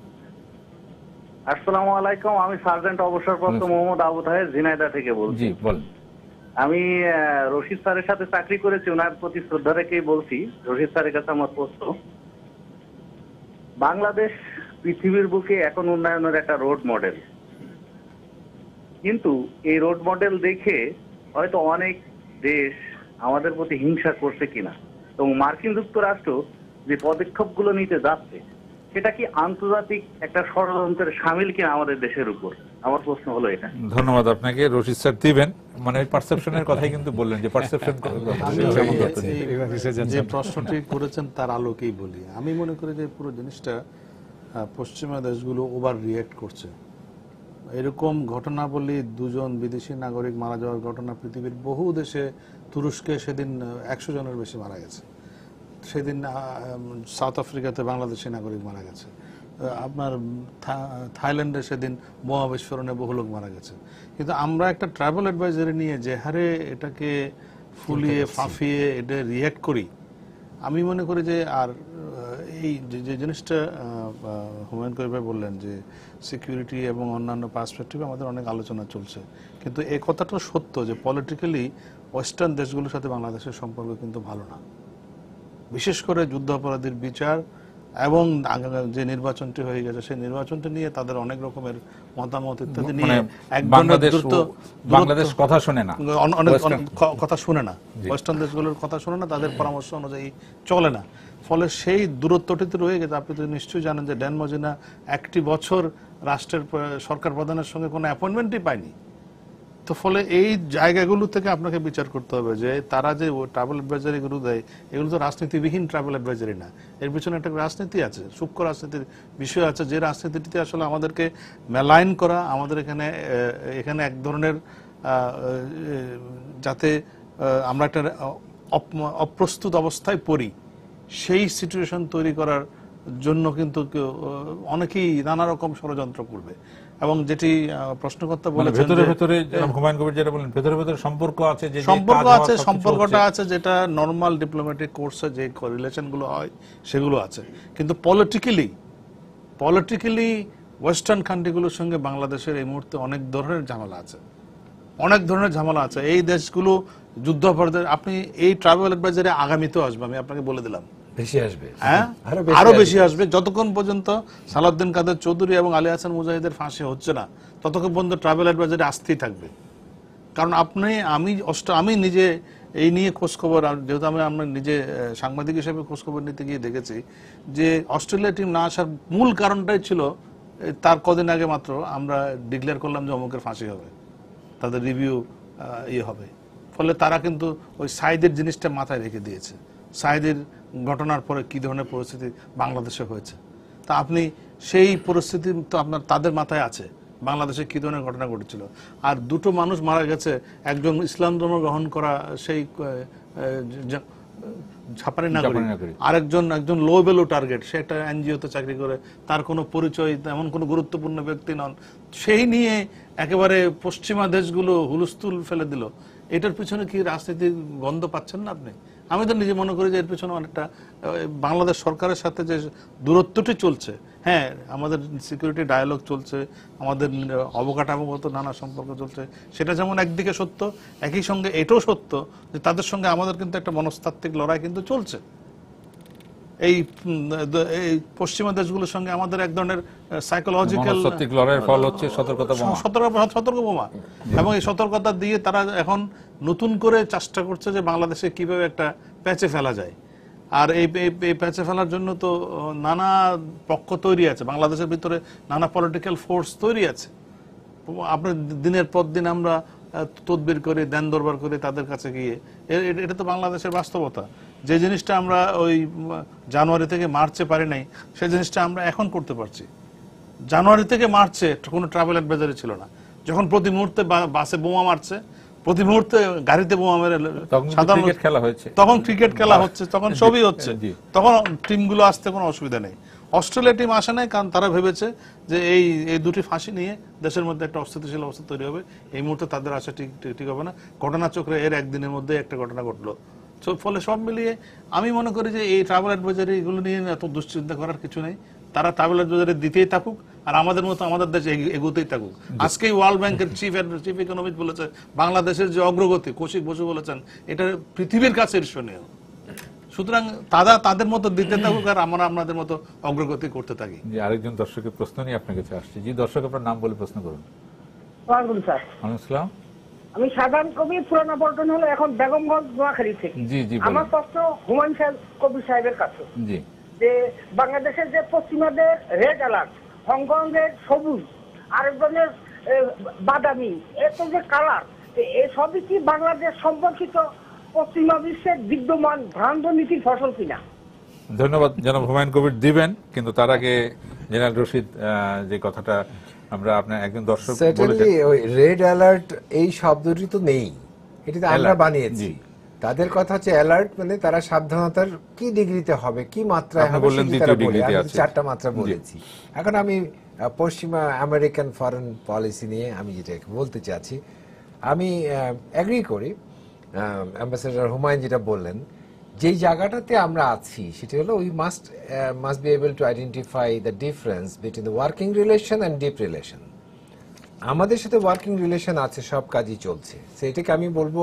আসসালামু আলাইকুম, আমি সার্জেন্ট অবসরপ্রাপ্ত মোহাম্মদ আবু তাহের ঝিনাইদহ থেকে বলছি। জি বলেন। আমি রশিদ স্যারের সাথে চাকরি করেছি, ওনার প্রতি শ্রদ্ধা রেখেই বলছি। রশিদ স্যারের কাছে আমার প্রশ্ন, বাংলাদেশ পৃথিবীর বুকে এখন উন্নয়নের একটা রোড মডেল, কিন্তু এই রোড মডেল দেখে হয়তো অনেক দেশ আমাদের প্রতি হিংসা করছে কিনা, এবং মার্কিন যুক্তরাষ্ট্র যে পদক্ষেপগুলো নিতে যাচ্ছে সেটা কি আন্তর্জাতিক একটা ষড়যন্ত্রের শামিল কিনা আমাদের দেশের উপর? আমার প্রশ্ন হলো এটা। ধন্যবাদ আপনাকে। রশিদ স্যার দিবেন, মানে পারসেপশনের কথাই কিন্তু বললেন যে পারসেপশন যে প্রশ্নটি করেছেন তার আলোকেই বলি। আমি মনে করি যে পুরো জিনিসটা পশ্চিমা দেশগুলো ওভার রিয়্যাক্ট করছে। এরকম ঘটনাবলী, দুজন বিদেশি নাগরিক মারা যাওয়ার ঘটনা পৃথিবীর বহু দেশে, তুরস্কে সেদিন 100 জনের বেশি মারা গেছে, সেদিন সাউথ আফ্রিকাতে বাংলাদেশি নাগরিক মারা গেছে, আপনার থাইল্যান্ডে সেদিন বোমা বিস্ফোরণে বহু লোক মারা গেছে। কিন্তু আমরা একটা ট্রাভেল অ্যাডভাইজারি নিয়ে যে হারে এটাকে ফুলিয়ে ফাঁফিয়ে এটা রিয়্যাক্ট করি, আমি মনে করি যে আর এই যে জিনিসটা হুমায়ুন কবির ভাই বললেন যে সিকিউরিটি এবং অন্যান্য পার্সপেক্টিভে আমাদের অনেক আলোচনা চলছে, কিন্তু এই কথাটা সত্য যে পলিটিক্যালি ওয়েস্টার্ন দেশগুলোর সাথে বাংলাদেশের সম্পর্ক কিন্তু ভালো না। বিশেষ করে যুদ্ধাপরাধীর বিচার এবং যে নির্বাচনটি হয়ে গেছে সেই নির্বাচনটি নিয়ে তাদের অনেক রকমের মতামত ইত্যাদি নিয়ে বাংলাদেশ কথা শুনে না, কথা শুনে না, ওয়েস্টার্ন দেশগুলোর কথা শুনে না, তাদের পরামর্শ অনুযায়ী চলে না। ফলে সেই দূরত্বটিতে রয়ে গেছে। আপনি তো নিশ্চয়ই জানেন যে ড্যান মজীনা একটি বছর রাষ্ট্রের সরকার প্রধানের সঙ্গে কোনো অ্যাপয়েন্টমেন্টই পায়নি। তো ফলে এই জায়গাগুলো থেকে আপনাকে বিচার করতে হবে যে তারা যে ট্রাভেল অ্যাডভাইজারি গুলো দেয় এগুলো তো রাজনীতিবিহীন ট্রাভেল অ্যাডভাইজারি না, এর পিছনে একটা রাজনীতি আছে, সূক্ষ্ম রাজনীতির বিষয় আছে, যে রাজনীতিটিতে আসলে আমাদেরকে মেলাইন করা, আমাদের এখানে এক ধরনের যাতে আমরা একটা অপ্রস্তুত অবস্থায় পড়ি সেই সিচুয়েশন তৈরি করার জন্য কিন্তু অনেকেই নানা রকম ষড়যন্ত্র করবে। এবং যেটি প্রশ্নকর্তা বলেছেন ভেতরে ভেতরে হুমায়ুন কবির যেটা বলেন, ভেতরে ভেতরে সম্পর্ক আছে, যে সম্পর্কটা আছে, যেটা নরমাল ডিপ্লোম্যাটিক কোর্সে যে রিলেশন গুলো হয় সেগুলো আছে, কিন্তু পলিটিক্যালি ওয়েস্টার্ন কান্ট্রিগুলোর সঙ্গে বাংলাদেশের এই মুহূর্তে অনেক ধরনের ঝামেলা আছে। এই দেশগুলো যুদ্ধাপরাধের, আপনি এই ট্রাভেল অ্যাডভাইজারি আগামীতেও আসবে, আমি আপনাকে বলে দিলাম, বেশি আসবে, হ্যাঁ আরো বেশি আসবে। যতক্ষণ পর্যন্ত সালাউদ্দিন কাদের চৌধুরী এবং আলী হাসান মুজাহিদের ফাঁসি হচ্ছে না ততক্ষণ পর্যন্ত ট্রাভেল অ্যাডভাইজারি আসতেই থাকবে। কারণ আমি নিজে এই নিয়ে খোঁজখবর, যেহেতু আমরা নিজে সাংবাদিক হিসেবে খোঁজখবর নিতে গিয়ে দেখেছি যে অস্ট্রেলিয়া টিম না আসার মূল কারণটাই ছিল তার কদিন আগে মাত্র আমরা ডিক্লেয়ার করলাম যে অমুকের ফাঁসি হবে, তাদের রিভিউ হবে। ফলে তারা কিন্তু ওই সাইদের জিনিসটা মাথায় রেখে দিয়েছে, সাইদের ঘটনার পরে কি ধরনের পরিস্থিতি বাংলাদেশে হয়েছে। তা আপনি সেই পরিস্থিতি তো আপনার তাদের মাথায় আছে, বাংলাদেশে কি ধরনের ঘটনা ঘটেছিল। আর দুটো মানুষ মারা গেছে, একজন ইসলাম ধর্ম গ্রহণ করা সেই জাপানি নাগরিক, একজন লো ভ্যালু টার্গেট, সে একটা এনজিওতে চাকরি করে, তার কোনো পরিচয় এমন কোনো গুরুত্বপূর্ণ ব্যক্তি নন, সেই নিয়ে একেবারে পশ্চিমা দেশগুলো হুলস্থুল ফেলে দিল। এটার পিছনে কি রাজনীতির গন্ধ পাচ্ছেন না আপনি? আমি তো নিজে মনে করি যে এর পিছনে অনেকটা বাংলাদেশ সরকারের সাথে যে দূরত্বটি চলছে, হ্যাঁ আমাদের সিকিউরিটি ডায়ালগ চলছে, আমাদের অবকাঠামোগত নানা সম্পর্ক চলছে, সেটা যেমন একদিকে সত্য, একই সঙ্গে এটাও সত্য যে তাদের সঙ্গে আমাদের কিন্তু একটা মনস্তাত্ত্বিক লড়াই কিন্তু চলছে। এই পশ্চিমা দেশগুলোর সঙ্গে আমাদের এক ধরনের সাইকোলজিক্যাল লড়াইয়ের ফল হচ্ছে সতর্ক বোমা, এবং এই সতর্কতা দিয়ে তারা এখন নতুন করে চেষ্টা করছে যে বাংলাদেশে কিভাবে একটা প্যাচে ফেলা যায়। আর এই প্যাচে ফেলার জন্য তো নানা পক্ষ তৈরি আছে, বাংলাদেশের ভিতরে নানা পলিটিক্যাল ফোর্স তৈরি আছে। আপনার দিনের পর দিন আমরা তদবির করে দেন দরবার করে তাদের কাছে গিয়ে, এটা তো বাংলাদেশের বাস্তবতা যে জিনিসটা আমরা ওই জানুয়ারি থেকে মার্চে পারি নাই, সেই জিনিসটা আমরা এখন করতে পারছি। জানুয়ারি থেকে মার্চে কোনো ট্রাভেল অ্যাডভাইজারি ছিল না, যখন প্রতি মুহূর্তে বাসে বোমা মারছে, প্রতি মুহূর্তে গাড়িতে বোমা মেরে তখন ক্রিকেট খেলা হয়েছে, তখন ক্রিকেট খেলা হচ্ছে, তখন সবই হচ্ছে, তখন টিমগুলো আসতে কোনো অসুবিধা নেই। অস্ট্রেলিয়া টিম আসে নাই কারণ তারা ভেবেছে যে এই দুটি ফাঁসি নিয়ে দেশের মধ্যে একটা অস্থিতিশীল অবস্থা তৈরি হবে, এই মুহূর্তে তাদের আসা ঠিক হবে না। ঘটনাচক্রে এর একদিনের মধ্যে একটা ঘটনা ঘটলো। ফলে সব মিলিয়ে আমি মনে করি যে এই ট্রাভেল অ্যাডভাইজারি এগুলো নিয়ে এত দুশ্চিন্তা করার কিছু নেই। তারা ট্রাভেল অ্যাডভাইজারি দিতেই থাকুক, আর আমাদের মতো আমাদের দেশে এগোতেই থাকুক। আজকেই ওয়ার্ল্ড ব্যাংকের চিফ ইকোনমিস্ট বলেছে বাংলাদেশের যে অগ্রগতি, কৌশিক বসু বলেছেন, এটা পৃথিবীর কাছে ঈর্ষণীয়। সুতরাং তাদের মতো দিতে থাকুক, আর আমরা আপনাদের মতো অগ্রগতি করতে থাকি। যে আরেকজন দর্শকের প্রশ্ন নিয়ে আপনার কাছে আসছে। জি দর্শক, আপনার নাম বলে প্রশ্ন করুন। ওয়ালাইকুম স্যার। ওয়ালাইকুম আসসালাম। আমি সাধারণ কবি, পুরানা পল্টন হলো, এখন বেগমগঞ্জ নোয়াখালী থেকে। জি জি, আমার প্রশ্ন হুমায়ুন কবির সাহেবের কাছে, জি, যে বাংলাদেশের যে পশ্চিমাদের রেড অ্যালার্ট, হংকংয়ের সবুজ, আরেকজনের বাদামি, এত যে কালার, এই সবই কি বাংলাদেশ সম্পর্কিত পশ্চিমা বিশ্বের বিদ্যমান ভ্রান্ত নীতির ফসল কিনা? ধন্যবাদ জনাব হুমায়ুন কবির দিবেন, কিন্তু তার আগে জেনারেল রশিদ যে কথাটা আমরা আপনার একজন দর্শক সার্টেনলি ওই রেড অ্যালার্ট এই শব্দটি তো নেই, এটি তো আমরা Alert, বানিয়েছি। জি। তাদের কথা হচ্ছে অ্যালার্ট মানে তারা সাবধানতার কি ডিগ্রিতে হবে, কি মাত্রায় আপনি হবে, বললেন সেটি দ্বিতীয় তারা বলে। ডিগ্রিতে আমি আছে। 4টা মাত্রা জি। বলেছি। এখন আমি পশ্চিমা আমেরিকান ফরেন পলিসি নিয়ে আমি যেটা বলতে চাচ্ছি, আমি এগ্রি করি অ্যাম্বাসেডর হুমায়ুন যেটা বললেন, যেই জায়গাটাতে আমরা আছি সেটা হলো we must be able to identify the difference between the working relation and deep relation. আমাদের সাথে ওয়ার্কিং রিলেশন আছে, সব কাজই চলছে, সেটাকে আমি বলবো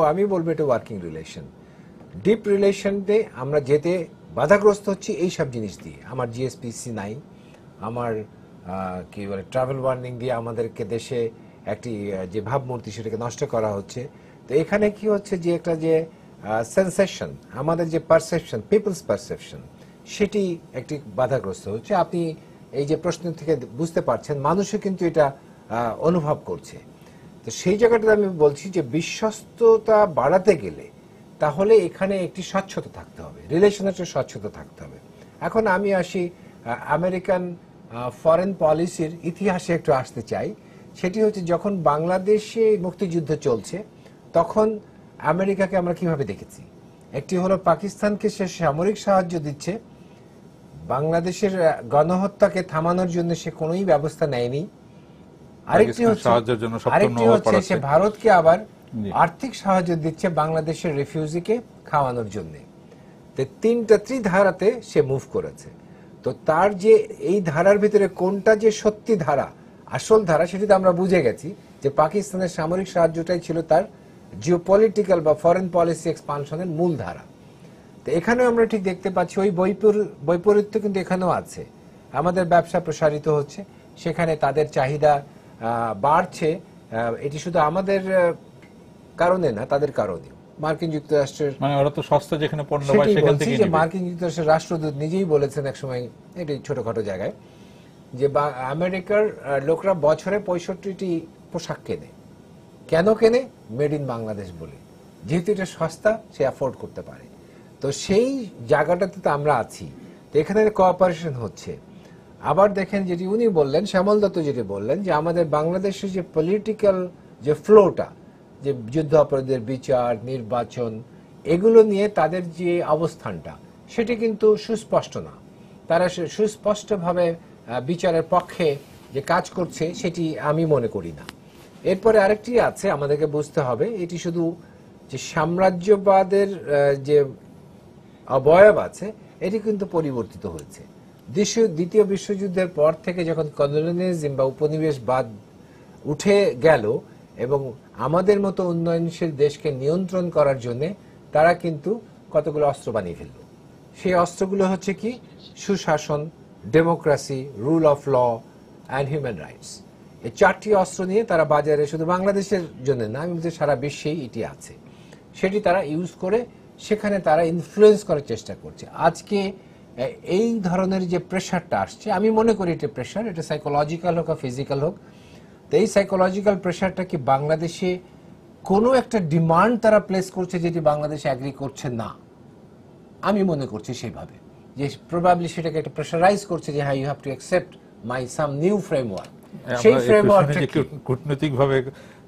এটা ওয়ার্কিং রিলেশন। ডিপ রিলেশনে আমরা যেতে বাধাগ্রস্ত হচ্ছি এই সব জিনিস দিয়ে। আমার জিএসপিসি নাই, আমার কি বলে ট্রাভেল ওয়ার্নিং দিয়ে আমাদেরকে দেশে একটি যে ভাবমূর্তি সেটাকে নষ্ট করা হচ্ছে। তো এখানে কি হচ্ছে যে একটা যে সেন্সেশন, আমাদের যে পারসেপশন, পিপলস পারসেপশন, সেটি একটি বাধাগ্রস্ত হচ্ছে। আপনি এই যে প্রশ্ন থেকে বুঝতে পারছেন, মানুষও কিন্তু এটা অনুভব করছে। তো সেই জায়গাটাতে আমি বলছি যে বিশ্বস্ততা বাড়াতে গেলে তাহলে এখানে একটি স্বচ্ছতা থাকতে হবে, রিলেশনের স্বচ্ছতা থাকতে হবে। এখন আমি আসি আমেরিকান ফরেন পলিসির ইতিহাসে একটু আসতে চাই। সেটি হচ্ছে যখন বাংলাদেশে মুক্তিযুদ্ধ চলছে তখন আমেরিকাকে আমরা কিভাবে দেখেছি। একটি হলো পাকিস্তানকে সে সামরিক সাহায্য দিচ্ছে, বাংলাদেশের গণহত্যাকে থামানোর জন্য সে কোনোই ব্যবস্থা নেয়নি। আরেকটি হচ্ছে সে ভারতকে আবার আর্থিক সাহায্য দিচ্ছে বাংলাদেশের রিফিউজিকে খাওয়ানোর জন্য। তিনটা ত্রিধারাতে সে মুভ করেছে। তো তার যে এই ধারার ভিতরে কোনটা যে সত্যি ধারা, আসল ধারা, সেটি তো আমরা বুঝে গেছি যে পাকিস্তানের সামরিক সাহায্যটাই ছিল তার জিওপলিটিক্যাল বা ফরেন পলিসি এক্সপানশনের মূল ধারা। তো এখানেও আমরা ঠিক দেখতে পাচ্ছি ওই বৈপরীত্য কিন্তু এখানেও আছে। আমাদের ব্যবসা প্রসারিত হচ্ছে, সেখানে তাদের চাহিদা বাড়ছে। এটি শুধু আমাদের কারণে না, তাদের কারণে। মার্কিন যুক্তরাষ্ট্রের মানে ওরা তো সস্তা যেখানে পণ্য পায় সেখান থেকে যে মার্কিন যুক্তরাষ্ট্রের রাষ্ট্রদূত নিজেই বলেছেন এক সময়, এটি ছোটখাটো জায়গায়, যে আমেরিকার লোকরা বছরে 65টি পোশাক কেনে। কেন কেনে? মেড ইন বাংলাদেশ বলে, যেহেতু এটা সস্তা, সে অ্যাফোর্ড করতে পারে। তো সেই জায়গাটাতে তো আমরা আছি। তো এখানে কোঅপারেশন হচ্ছে। আবার দেখেন যেটি উনি বললেন, শ্যামল দত্ত যেটি বললেন, যে আমাদের বাংলাদেশের যে পলিটিক্যাল যে ফ্লোটা, যে যুদ্ধ অপরাধীদের বিচার, নির্বাচন, এগুলো নিয়ে তাদের যে অবস্থানটা, সেটি কিন্তু সুস্পষ্ট না। তারা সুস্পষ্টভাবে বিচারের পক্ষে যে কাজ করছে সেটি আমি মনে করি না। এরপরে আরেকটি আছে, আমাদেরকে বুঝতে হবে, এটি শুধু যে সাম্রাজ্যবাদের যে অবয়ব আছে এটি কিন্তু পরিবর্তিত হয়েছে। দ্বিতীয় বিশ্বযুদ্ধের পর থেকে যখন কলোনিয়ালিজম বা উপনিবেশবাদ উঠে গেল এবং আমাদের মতো উন্নয়নশীল দেশকে নিয়ন্ত্রণ করার জন্য তারা কিন্তু কতগুলো অস্ত্র বানিয়ে ফেলল। সেই অস্ত্রগুলো হচ্ছে কি? সুশাসন, democracy, rule of law and human rights. এই 4টি অস্ত্র নিয়ে তারা বাজারে, শুধু বাংলাদেশের জন্য না, আমি বলছি সারা বিশ্বেই এটি আছে, সেটি তারা ইউজ করে সেখানে তারা ইনফ্লুয়েন্স করার চেষ্টা করছে। আজকে এই ধরনের যে প্রেশারটা আসছে, আমি মনে করি এটা প্রেশার, এটা সাইকোলজিক্যাল হোক বা ফিজিক্যাল হোক। তো এই সাইকোলজিক্যাল প্রেশারটা কি বাংলাদেশে কোনো একটা ডিমান্ড তারা প্লেস করছে যেটি বাংলাদেশে অ্যাগ্রি করছে না, আমি মনে করছি সেইভাবে, যে প্রবাবলি সেটাকে একটা প্রেশারাইজ করছে যে হ্যাঁ you have to accept my some new framework. সেই ফ্রেমওয়ার্কটা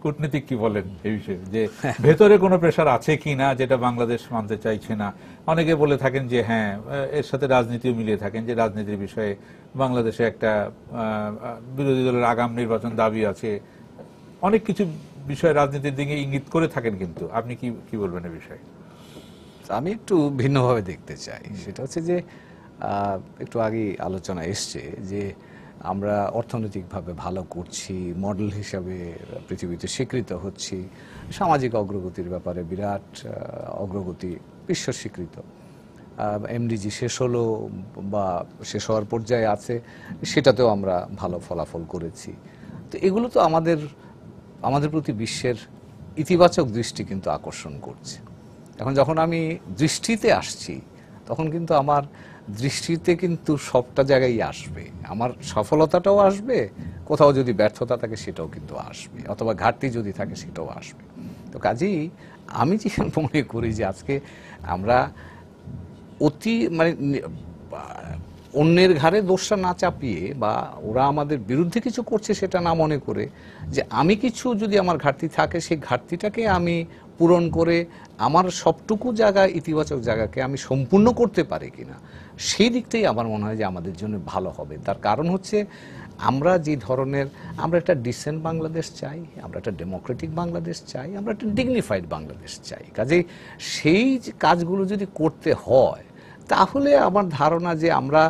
কূটনীতিক কি বলেন এই বিষয়ে, যে ভেতরে কোনো প্রেশার আছে কিনা যেটা বাংলাদেশ মানতে চাইছে না? অনেকে বলে থাকেন যে হ্যাঁ, এর সাথে রাজনীতিও মিলিয়ে থাকেন, যে রাজনীতির বিষয়ে বাংলাদেশে একটা বিরোধী দলের আগাম নির্বাচন দাবি আছে, অনেক কিছু বিষয় রাজনীতির দিকে ইঙ্গিত করে থাকেন। কিন্তু আপনি কি বলবেন এই বিষয়ে? আমি একটু ভিন্নভাবে দেখতে চাই। সেটা হচ্ছে যে একটু আগে আলোচনা এসছে যে আমরা অর্থনৈতিকভাবে ভালো করছি, মডেল হিসাবে পৃথিবীতে স্বীকৃত হচ্ছি, সামাজিক অগ্রগতির ব্যাপারে বিরাট অগ্রগতি বিশ্ব স্বীকৃত, এমডিজি শেষ হলো বা শেষ হওয়ার পর্যায়ে আছে, সেটাতেও আমরা ভালো ফলাফল করেছি। তো এগুলো তো আমাদের প্রতি বিশ্বের ইতিবাচক দৃষ্টি কিন্তু আকর্ষণ করছে। এখন যখন আমি দৃষ্টিতে আসছি তখন কিন্তু আমার দৃষ্টিতে কিন্তু সবটা জায়গায় আসবে, আমার সফলতাটাও আসবে, কোথাও যদি ব্যর্থতা থাকে সেটাও কিন্তু আসবে, অথবা ঘাটতি যদি থাকে সেটাও আসবে। তো কাজেই আমি যে মনে করি যে আজকে আমরা অন্যের ঘাড়ে দোষটা না চাপিয়ে বা ওরা আমাদের বিরুদ্ধে কিছু করছে সেটা না মনে করে, যে আমি কিছু যদি আমার ঘাটতি থাকে সেই ঘাটতিটাকে আমি পূরণ করে আমার সবটুকু জায়গা, ইতিবাচক জায়গাকে আমি সম্পূর্ণ করতে পারি কিনা, সেই দিকটাই আমার মনে হয় যে আমাদের জন্য ভালো হবে। তার কারণ হচ্ছে আমরা যে ধরনের, আমরা একটা ডিসেন্ট বাংলাদেশ চাই, আমরা একটা ডেমোক্রেটিক বাংলাদেশ চাই, আমরা একটা ডিগনিফাইড বাংলাদেশ চাই। কাজেই সেই কাজগুলো যদি করতে হয় তাহলে আমার ধারণা যে আমরা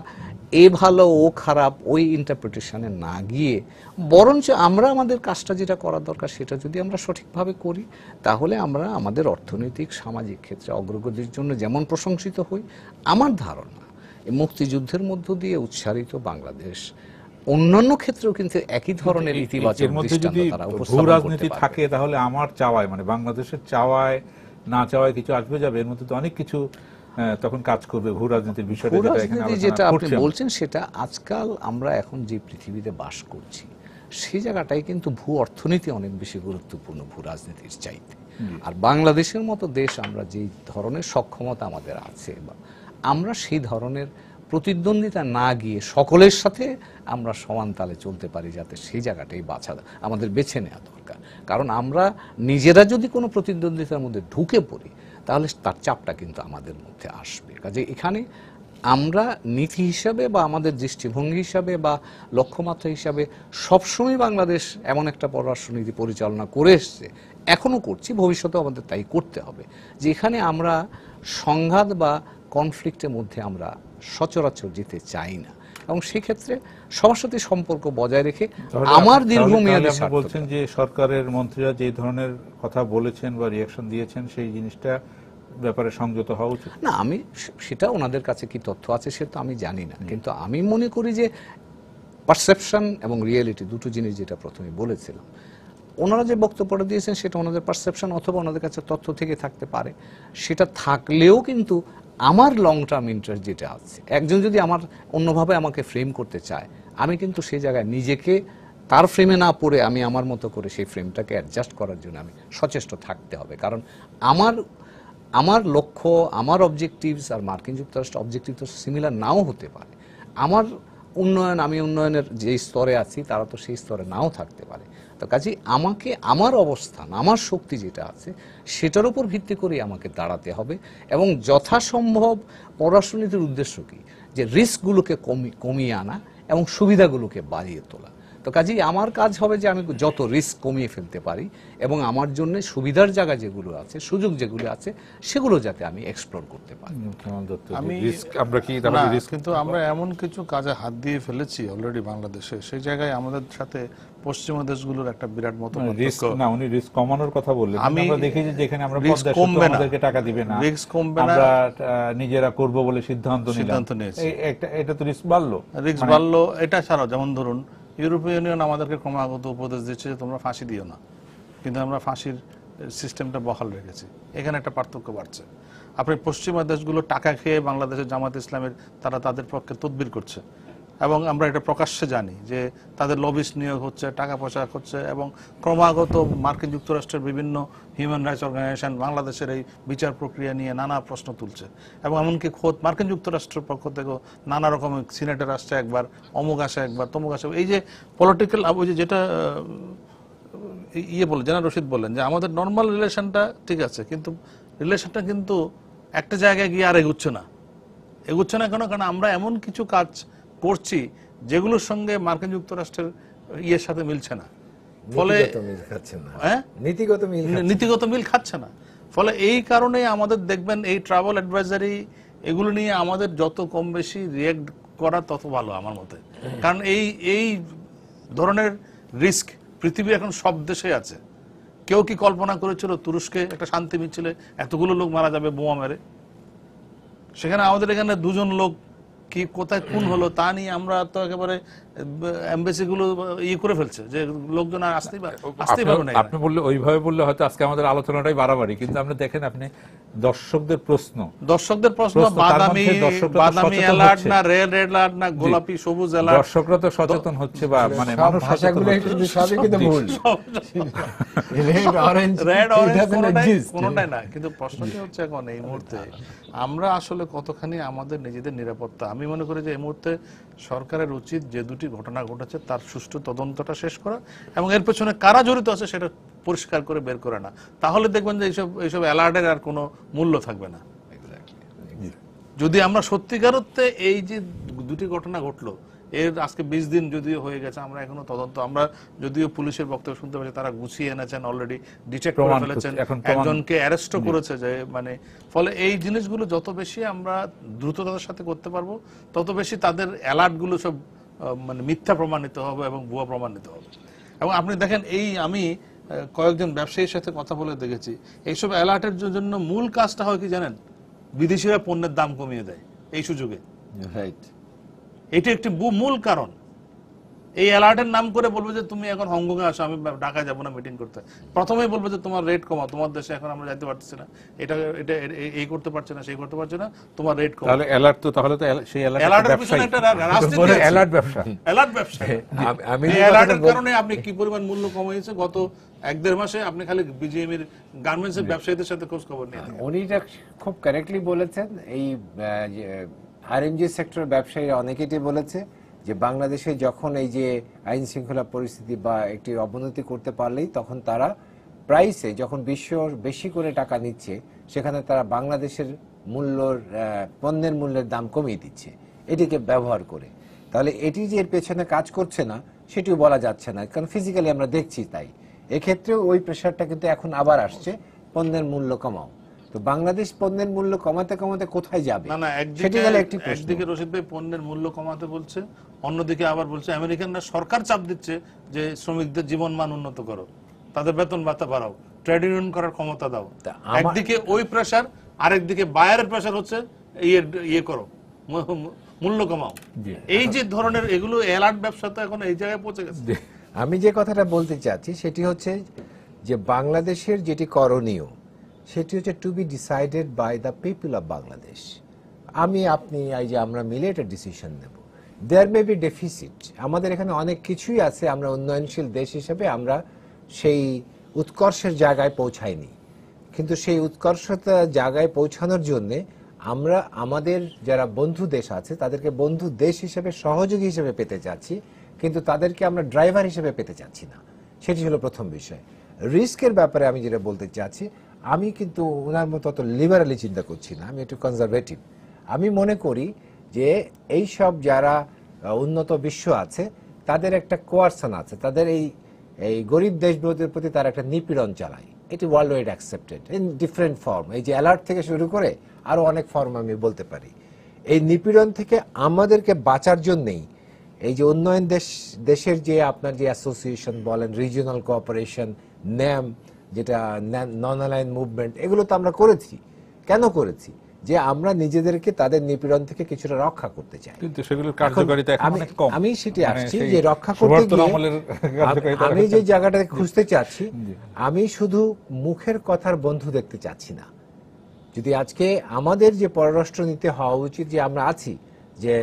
এ ভালো ও খারাপ ওই ইন্টারপ্রিটেশনে না গিয়ে বরঞ্চ আমরা আমাদের কাজটা যেটা করার দরকার সেটা যদি আমরা সঠিকভাবে করি তাহলে আমরা আমাদের অর্থনৈতিক সামাজিক ক্ষেত্রে অগ্রগতির জন্য যেমন প্রশংসিত হই, আমার ধারণা এই মুক্তিযুদ্ধের মধ্য দিয়ে উৎসারিত বাংলাদেশ অন্যান্য ক্ষেত্রেও কিন্তু একই ধরনের ইতিবাচক দৃষ্টান্ত তারা উপস্থাপন রাজনীতি করতে থাকে, তাহলে আমার চাওয়ায়, মানে বাংলাদেশের চাওয়ায় না চাওয়ায় কিছু আসবে যাবে, এর মধ্যে তো অনেক কিছু তখন কাজ করবে। ভূ রাজনীতির বিষয়টা যেটা আপনি বলছেন সেটা আজকাল আমরা এখন যে পৃথিবীতে বাস করছি সেই জায়গাটাই কিন্তু ভূ অর্থনীতি অনেক বেশি গুরুত্বপূর্ণ ভূ রাজনীতির চাইতে। আর বাংলাদেশের মতো দেশ, আমরা যে ধরনের সক্ষমতা আমাদের আছে বা আমরা সেই ধরনের প্রতিদ্বন্দ্বিতা না গিয়ে সকলের সাথে আমরা সমান তালে চলতে পারি, যাতে সেই জায়গাটাই আমাদের বেছে নেওয়া দরকার। কারণ আমরা নিজেরা যদি কোনো প্রতিদ্বন্দ্বিতার মধ্যে ঢুকে পড়ি তাহলে তার চাপটা কিন্তু আমাদের মধ্যে আসবে। কাজে এখানে আমরা নীতি হিসাবে বা আমাদের দৃষ্টিভঙ্গি হিসাবে বা লক্ষ্যমাত্রা হিসাবে সবসময় বাংলাদেশ এমন একটা পররাষ্ট্রনীতি পরিচালনা করে এসছে, এখনও করছি, ভবিষ্যতেও আমাদের তাই করতে হবে, যে এখানে আমরা সংঘাত বা কনফ্লিক্টের মধ্যে আমরা সচরাচর যেতে চাই না, এবং সেক্ষেত্রে সবার সাথে সম্পর্ক বজায় রেখে আমার দীর্ঘমেয়াদী বলছেন যে সরকারের মন্ত্রীরা যে ধরনের কথা বলেছেন বা রিয়াকশন দিয়েছেন সেই জিনিসটা ব্যাপারে সংযত হওয়া উচিত না। আমি সেটা ওনাদের কাছে কি তথ্য আছে সেটা আমি জানি না, কিন্তু আমি মনে করি যে পারসেপশন এবং রিয়েলিটি দুটো জিনিস, যেটা প্রথমে বলেছিলাম, ওনারা যে বক্তব্যটা দিয়েছেন সেটা ওনাদের পারসেপশন অথবা ওনাদের কাছে তথ্য থেকে থাকতে পারে। সেটা থাকলেও কিন্তু আমার লং টার্ম ইন্টারেস্ট যেটা আছে, একজন যদি আমার অন্যভাবে আমাকে ফ্রেম করতে চায়, আমি কিন্তু সেই জায়গায় নিজেকে তার ফ্রেমে না পড়ে আমি আমার মতো করে সেই ফ্রেমটাকে অ্যাডজাস্ট করার জন্য আমি সচেষ্ট থাকতে হবে। কারণ আমার লক্ষ্য, আমার অবজেক্টিভস আর মার্কিন যুক্তরাষ্ট্র অবজেক্টিভ তো সিমিলার নাও হতে পারে। আমার উন্নয়ন, আমি উন্নয়নের যে স্তরে আছি তারা তো সেই স্তরে নাও থাকতে পারে। তো কাজেই আমাকে আমার অবস্থান, আমার শক্তি যেটা আছে সেটার উপর ভিত্তি করে আমাকে দাঁড়াতে হবে, এবং যথাসম্ভব পররাষ্ট্রনীতির উদ্দেশ্য কি, যে রিস্কগুলোকে কমিয়ে আনা এবং সুবিধাগুলোকে বাড়িয়ে তোলা। তো কাজেই আমার কাজ হবে যে আমি যত রিস্ক কমিয়ে ফেলতে পারি এবং আমার জন্য সুবিধার জায়গা যেগুলো আছে, সুযোগ যেগুলো আছে, সেগুলো যাতে আমি এক্সপ্লোর করতে পারি। কিন্তু আমরা এমন কিছু কাজে হাত দিয়ে ফেলেছি অলরেডি বাংলাদেশে, সেই জায়গায় আমাদের সাথে পশ্চিমা দেশগুলোর একটা বিরাট মত রিস্ক না, উনি রিস্ক কমানোর কথা বললেন। আমরা দেখি যে যেখানে আমরা পদ্মা সেতু আমাদেরকে টাকা দিবে না, রিস্ক কমবে না, আমরা নিজেরা করব বলে সিদ্ধান্ত নিয়েছি, এটা তো রিস্ক বাড়লো। রিস্ক বাড়লো। এটা ছাড়াও যেমন ধরুন ইউরোপীয় ইউনিয়ন আমাদেরকে ক্রমাগত উপদেশ দিচ্ছে যে তোমরা ফাঁসি দিও না, কিন্তু আমরা ফাঁসির সিস্টেমটা বহাল রেখেছি। এখানে একটা পার্থক্য বাড়ছে। আপনি পশ্চিমা দেশগুলো টাকা খেয়ে বাংলাদেশের জামাত ইসলামের তারা তাদের পক্ষে তদবির করছে, এবং আমরা এটা প্রকাশ্যে জানি যে তাদের লবিস্ট নিয়োগ হচ্ছে, টাকা পয়সা হচ্ছে, এবং ক্রমাগত মার্কিন যুক্তরাষ্ট্রের বিভিন্ন হিউম্যান রাইটস অর্গানাইজেশন বাংলাদেশের এই বিচার প্রক্রিয়া নিয়ে নানা প্রশ্ন তুলছে। এবং এমনকি খোদ মার্কিন যুক্তরাষ্ট্রের পক্ষ থেকেও নানা রকম সিনেটর আসছে একবার, অমুক আসে একবার, তমুক আসে। এই যে পলিটিক্যাল, ওই যেটা বলে জেনারেল রশিদ বললেন যে আমাদের নর্মাল রিলেশনটা ঠিক আছে, কিন্তু রিলেশনটা কিন্তু একটা জায়গায় গিয়ে আর এগুচ্ছে না কেন? কারণ আমরা এমন কিছু কাজ করছি যেগুলোর সঙ্গে মার্কিন যুক্তরাষ্ট্রের ইয়ের সাথে মিলছে না, ফলে নীতিগত মিল খাচ্ছে না। ফলে এই কারণে আমাদের দেখবেন এই ট্রাভেল অ্যাডভাইজারি এগুলো নিয়ে আমাদের যত কম বেশি রিয়েক্ট করা তত ভালো আমার মতে। কারণ এই ধরনের রিস্ক পৃথিবী এখন সব দেশে আছে। কেউ কি কল্পনা করেছিল তুরস্কে একটা শান্তি মিছিলে এতগুলো লোক মারা যাবে বোমা মেরে? সেখানে আমাদের এখানে দুজন লোক কি কোথায় খুন হলো তা নিয়ে আমরা তো একেবারে এমবাসি গুলো করে ফেলছে যে লোকজন আর আসতেই পারবে না। আপনি বললে ওইভাবে বললে হয়তো আজকে আমাদের আলোচনাটাই বাড়াবাড়ি, কিন্তু আপনি দেখেন আপনি দর্শকদের প্রশ্ন বাদামি অ্যালার্ট না রেড অ্যালার্ট না গোলাপি সবুজ অ্যালার্ট, দর্শকরা তো সচেতন হচ্ছে বা মানে মানুষ ভাষাগুলো সবই কিন্তু ভুল, রেড অরেঞ্জ কোনটাই না। কিন্তু প্রশ্নটি হচ্ছে এখন এই মুহূর্তে আমরা আসলে কতখানি আমাদের নিজেদের নিরাপত্তা, আমি মনে করি যে এই মুহূর্তে সরকারের উচিত যে দুটি ঘটনা ঘটেছে তার সুষ্ঠু তদন্তটা শেষ করা এবং এর পেছনে কারা জড়িত আছে সেটা পরিষ্কার করে বের করে না। তাহলে দেখবেন যে এইসব অ্যালার্টের আর কোনো মূল্য থাকবে না। যদি আমরা সত্যিকার অর্থে এই যে দুটি ঘটনা ঘটলো এর আজকে 20 দিন যদিও হয়ে গেছে, আমরা এখনো তদন্ত, আমরা যদিও পুলিশের বক্তব্য শুনতে পাচ্ছি তারা গুছিয়ে এনেছেন, অলরেডি ডিটেক্ট করে ফেলেছেন, একজনকে অ্যারেস্টও করেছে, যে মানে ফলে এই জিনিসগুলো যত বেশি আমরা দ্রুততার সাথে করতে পারবো তত বেশি তাদের অ্যালার্ট গুলো সব মানে মিথ্যা প্রমাণিত হবে এবং ভুয়া প্রমাণিত হবে। এবং আপনি দেখেন আমি কয়েকজন ব্যবসায়ীর সাথে কথা বলে দেখেছি এইসব অ্যালার্টের জন্য মূল কাজটা হয় কি জানেন? বিদেশিরা পণ্যের দাম কমিয়ে দেয় এই সুযোগে। এটি একটি মূল কারণ। এই অ্যালার্টের নাম করে বলবে যে তুমি এখন হংকং এ আসো, আমি ঢাকায় যাবো না মিটিং করতে, প্রথমেই বলবে যে তোমার রেট কমাও, তোমার দেশে এখন আমরা যাইতে পারতেছি না, এটা এই করতে পারছে না, সেই করতে পারছে না, তোমার রেট কমাও। তাহলে অ্যালার্ট তো তাহলে তো সেই অ্যালার্টের পিছনে একটা রাজনীতি আছে, অ্যালার্ট ব্যবসা। আমি এই অ্যালার্টের কারণে আপনি কি পরিমাণ মূল্য কমিয়েছে গত 1-1.5 মাসে? আপনি খালি বিজিএমইর গার্মেন্টস এর ব্যবসায়ীদের সাথে খোঁজ খবর নিয়ে উনি এটা খুব কারেক্টলি বলেছেন। এই আরএমজি সেক্টর ব্যবসায়ীরা অনেকেই বলেছে যে বাংলাদেশে যখন এই যে আইন শৃঙ্খলা পরিস্থিতি বা একটি অবনতি করতে পারলেই তখন তারা প্রাইসে যখন বিশ্ব বেশি করে টাকা নিচ্ছে সেখানে তারা বাংলাদেশের পণ্যের মূল্যের দাম কমিয়ে দিচ্ছে এটিকে ব্যবহার করে। তাহলে এটি যে এর পেছনে কাজ করছে না সেটিও বলা যাচ্ছে না, কারণ ফিজিক্যালি আমরা দেখছি। তাই এক্ষেত্রেও ওই প্রেশারটা কিন্তু এখন আবার আসছে, পণ্যের মূল্য কমাও। তো বাংলাদেশ পণ্যের মূল্য কমাতে কমাতে কোথায় যাবে? না, একদিকে রশিদ ভাই পণ্যের মূল্য কমাতে বলছে, অন্যদিকে আবার বলছে আমেরিকানরা সরকার চাপ দিচ্ছে যে শ্রমিকদের জীবন মান উন্নত করো, তাদের বেতন ভাতা বাড়াও, ট্রেড ইউনিয়ন করার ক্ষমতা দাও। একদিকে ওই প্রেশার, আরেকদিকে বায়ারের প্রেশার হচ্ছে ইয়ে করো, মূল্য কমাও। এই যে ধরনের এগুলো অ্যালার্ট ব্যবসা তো এখন এই জায়গায় পৌঁছে গেছে। আমি যে কথাটা বলতে চাচ্ছি সেটি হচ্ছে যে বাংলাদেশের যেটি করণীয় সেটি হচ্ছে to be decided by the people of Bangladesh. আপনি এই যে আমরা মিলে একটা ডিসিশন নেব। দেয়ার মে বি ডেফিসিট, আমাদের এখানে অনেক কিছুই আছে, আমরা উন্নয়নশীল দেশ হিসেবে আমরা সেই উৎকর্ষের জায়গায় পৌঁছাইনি, কিন্তু সেই উৎকর্ষতা জায়গায় পৌঁছানোর জন্যে আমরা আমাদের যারা বন্ধু দেশ আছে তাদেরকে বন্ধু দেশ হিসেবে সহযোগী হিসেবে পেতে চাচ্ছি, কিন্তু তাদেরকে আমরা ড্রাইভার হিসেবে পেতে চাচ্ছি না। সেটি হলো প্রথম বিষয়। রিস্কের ব্যাপারে আমি যেটা বলতে চাচ্ছি, আমি কিন্তু ওনার মতো অত লিবারালি চিন্তা করছি না, আমি একটু কনজারভেটিভ। আমি মনে করি যে এই সব যারা উন্নত বিশ্ব আছে তাদের একটা কোয়ারশন আছে, তাদের এই গরিব দেশগুলোদের প্রতি তারা একটা নিপীড়ন চালায়। এটি world wide accepted in different form. এই যে অ্যালার্ট থেকে শুরু করে আরো অনেক ফর্ম আমি বলতে পারি। এই নিপীড়ন থেকে আমাদেরকে বাঁচার জন্যই এই যে উন্নয়ন দেশের যে আপনার যে অ্যাসোসিয়েশন বলেন, রিজিওনাল কোঅপারেশন, ন্যাম, যেটা নন অ্যালাইন মুভমেন্ট, এগুলো তো আমরা করেছি। কেন করেছি? যে আমরা নিজেদেরকে তাদের নিপীড়ন থেকে কিছুটা রক্ষা করতে চাই, কিন্তু সেগুলোর কার্যকারিতা এখন অনেক কম। আমি সেটি আসছি যে রক্ষা করতে গিয়ে আমি যে জায়গাটাকে খুঁজতে চাচ্ছি, আমি শুধু মুখের কথার বন্ধু দেখতে চাচ্ছি না। যদি আজকে আমাদের যে পররাষ্ট্র নীতি হওয়া উচিত, যে আমরা আছি যে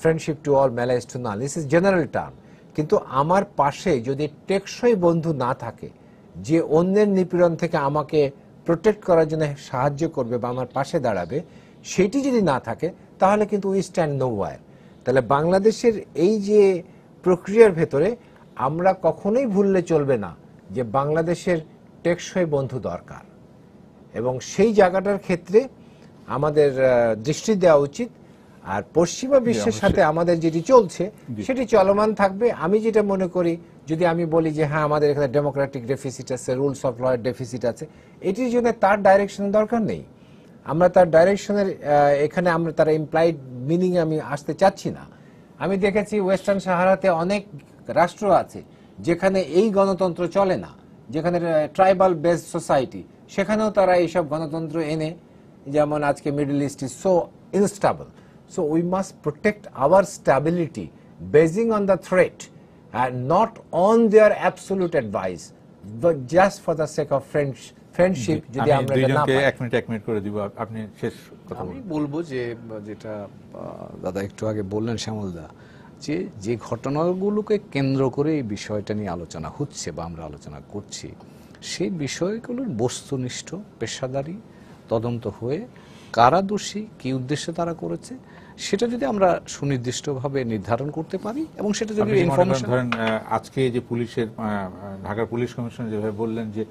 friendship to all malice to none, this is general term. কিন্তু আমার পাশে যদি টেকসই বন্ধু না থাকে, যে অন্যের নিপীড়ন থেকে আমাকে প্রোটেক্ট করার জন্য সাহায্য করবে বা আমার পাশে দাঁড়াবে, সেটি যদি না থাকে তাহলে কিন্তু উই স্ট্যান্ড নোওয়্যার। তাহলে বাংলাদেশের এই যে প্রক্রিয়ার ভেতরে আমরা কখনোই ভুললে চলবে না যে বাংলাদেশের টেকসই বন্ধু দরকার, এবং সেই জায়গাটার ক্ষেত্রে আমাদের দৃষ্টি দেওয়া উচিত। আর পশ্চিমা বিশ্বের সাথে আমাদের যেটি চলছে সেটি চলমান থাকবে। আমি যেটা মনে করি, যদি আমি বলি যে হ্যাঁ আমাদের এখানে ডেমোক্রেটিক ডেফিসিট আছে, রুলস অফ লয়ের ডেফিসিট আছে, এটির জন্য তার ডাইরেকশনের দরকার নেই। আমরা তার ডাইরেকশনের এখানে আমরা তার ইমপ্লাইড মিনিং আমি আসতে চাচ্ছি না। আমি দেখেছি ওয়েস্টার্ন সাহারাতে অনেক রাষ্ট্র আছে যেখানে এই গণতন্ত্র চলে না, যেখানে ট্রাইবাল বেসড সোসাইটি, সেখানেও তারা এইসব গণতন্ত্র এনে, যেমন আজকে middle east is so unstable. So we must protect our stability basing on the threat and not on their absolute advice, but just for the sake of friendship. যদি আমরা এটা না পাই, এক মিনিট করে দিব, আপনি শেষ কথা আমি বলুন। বলবো যে যেটা দাদা একটু আগে বললেন শ্যামলদা, যে ঘটনাগুলোকে কেন্দ্র করে এই বিষয়টা নিয়ে আলোচনা হচ্ছে বা আমরা আলোচনা করছি, সেই বিষয়গুলোর বস্তুনিষ্ঠ পেশাদারি তদন্ত হয়ে কারা দোষী, কি উদ্দেশ্যে তারা করেছে, সেটা যদি আমরা সুনির্দিষ্টভাবে নির্ধারণ করতে পারি, এবং সেটা যদি ইনফরমেশন ধরেন আজকে যে পুলিশের ঢাকার পুলিশ কমিশনার যেভাবে বললেন যে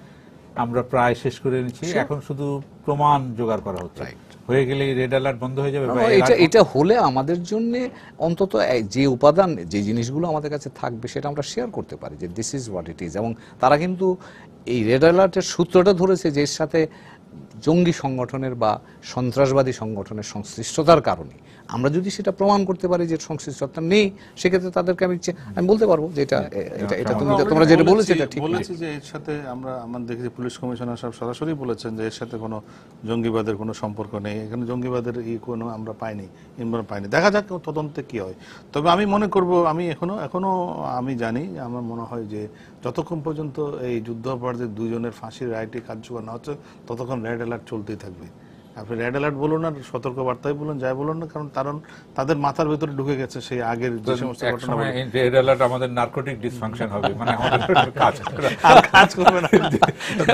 আমরা প্রায় শেষ করে নিচ্ছি, এখন শুধু প্রমাণ জোগাড় করা হচ্ছে, হয়ে গেলে রেড অ্যালার্ট বন্ধ হয়ে যাবে। এটা হলে আমাদের জন্য অন্তত যে উপাদান, যে জিনিসগুলো আমাদের কাছে থাকবে সেটা আমরা শেয়ার করতে পারি যে this is what it is. এবং তারা কিন্তু এই রেড অ্যালার্টের সূত্রটা ধরেছে যে এর সাথে জঙ্গি সংগঠনের বা সন্ত্রাসবাদী সংগঠনের সংশ্লিষ্টতার কারণে আমরা যদি সেটা প্রমাণ করতে পারি যে সংশ্লিষ্টতা নেই, সেক্ষেত্রে তাদেরকে আমি বলতে পারবো যে এটা তোমরা যেটা বলেছো এটা ঠিক বলেছি যে এর সাথে আমরা দেখেছি পুলিশ কমিশনার সাহেব সরাসরি বলেছেন যে এর সাথে কোনো জঙ্গিবাদের কোনো সম্পর্ক নেই, এখানে জঙ্গিবাদের কোনো আমরা পাইনি, পাইনি। দেখা যাক তদন্তে কি হয়। তবে আমি মনে করব, আমি এখনো আমি জানি, আমার মনে হয় যে যতক্ষণ পর্যন্ত এই যুদ্ধাপরাধীদের দুজনের ফাঁসির রায়টি কার্যকর না হচ্ছে, ততক্ষণ রেড অ্যালার্ট চলতেই থাকবে। আপনি রেড অ্যালার্ট বলুন আর সতর্ক বার্তাই বলুন, যাই বলুন না, কারণ তাদের মাথার ভেতরে ঢুকে গেছে সেই আগের যে সমস্ত ঘটনা। রেড অ্যালার্ট আমাদের নার্কোটিক ডিসফাংশন হবে, মানে আমাদের কাজ করবে না।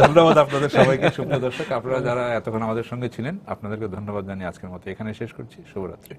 ধন্যবাদ আপনাদের সবাইকে। সুপ্রিয় দর্শক, আপনারা যারা এতক্ষণ আমাদের সঙ্গে ছিলেন, আপনাদেরকে ধন্যবাদ জানিয়ে আজকের মতো এখানে শেষ করছি। শুভরাত্রি।